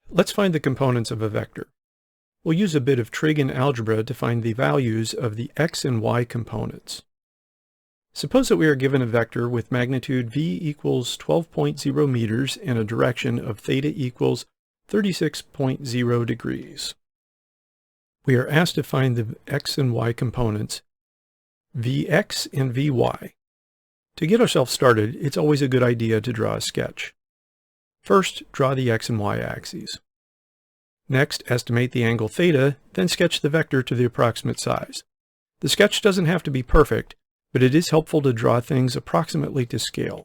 Let's find the components of a vector. We'll use a bit of trig and algebra to find the values of the x and y components. Suppose that we are given a vector with magnitude v equals 12.0 meters and a direction of theta equals 36.0 degrees. We are asked to find the x and y components, vx and vy. To get ourselves started, it's always a good idea to draw a sketch. First, draw the x and y axes. Next, estimate the angle theta, then sketch the vector to the approximate size. The sketch doesn't have to be perfect, but it is helpful to draw things approximately to scale.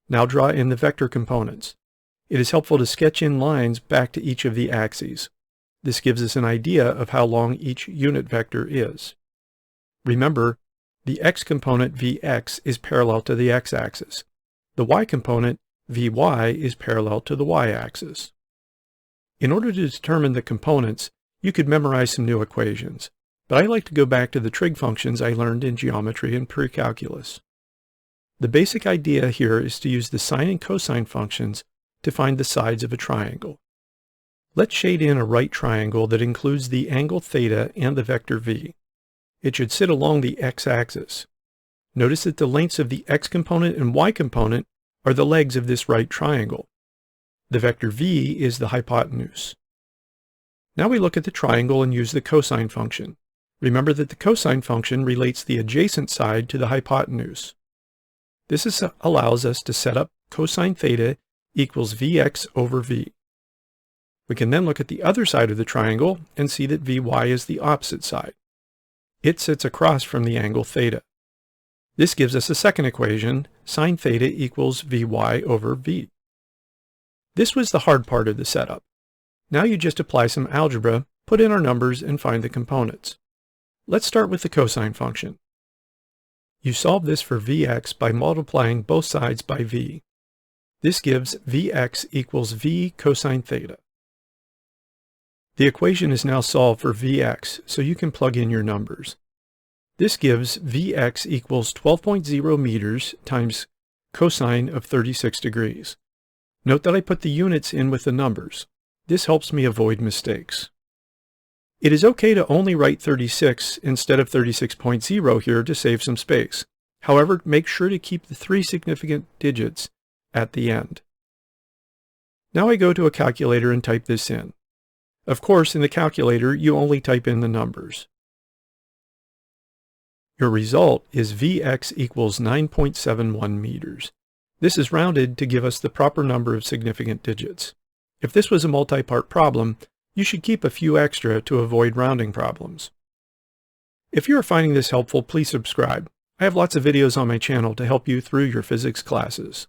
Now draw in the vector components. It is helpful to sketch in lines back to each of the axes. This gives us an idea of how long each unit vector is. Remember, the x component vx is parallel to the x-axis. The y component vy is parallel to the y-axis. In order to determine the components, you could memorize some new equations, but I like to go back to the trig functions I learned in geometry and pre-calculus. The basic idea here is to use the sine and cosine functions to find the sides of a triangle. Let's shade in a right triangle that includes the angle theta and the vector v. It should sit along the x-axis. Notice that the lengths of the x component and y component are the legs of this right triangle. The vector v is the hypotenuse. Now we look at the triangle and use the cosine function. Remember that the cosine function relates the adjacent side to the hypotenuse. This allows us to set up cosine theta equals vx over v. We can then look at the other side of the triangle and see that vy is the opposite side. It sits across from the angle theta. This gives us a second equation, sine theta equals vy over v. This was the hard part of the setup. Now you just apply some algebra, put in our numbers, and find the components. Let's start with the cosine function. You solve this for vx by multiplying both sides by v. This gives vx equals v cosine theta. The equation is now solved for vx, so you can plug in your numbers. This gives vx equals 12.0 meters times cosine of 36 degrees. Note that I put the units in with the numbers. This helps me avoid mistakes. It is okay to only write 36 instead of 36.0 here to save some space. However, make sure to keep the 3 significant digits at the end. Now I go to a calculator and type this in. Of course, in the calculator, you only type in the numbers. Your result is Vx equals 9.71 meters. This is rounded to give us the proper number of significant digits. If this was a multi-part problem, you should keep a few extra to avoid rounding problems. If you are finding this helpful, please subscribe. I have lots of videos on my channel to help you through your physics classes.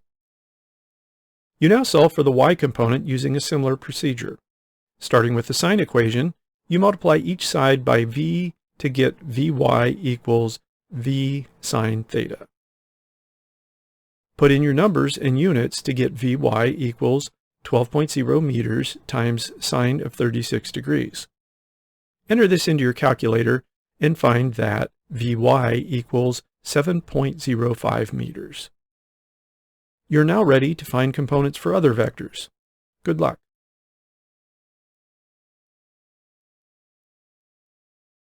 You now solve for the y component using a similar procedure. Starting with the sine equation, you multiply each side by v to get vy equals v sine theta. Put in your numbers and units to get vy equals 12.0 meters times sine of 36 degrees. Enter this into your calculator and find that vy equals 7.05 meters. You're now ready to find components for other vectors. Good luck.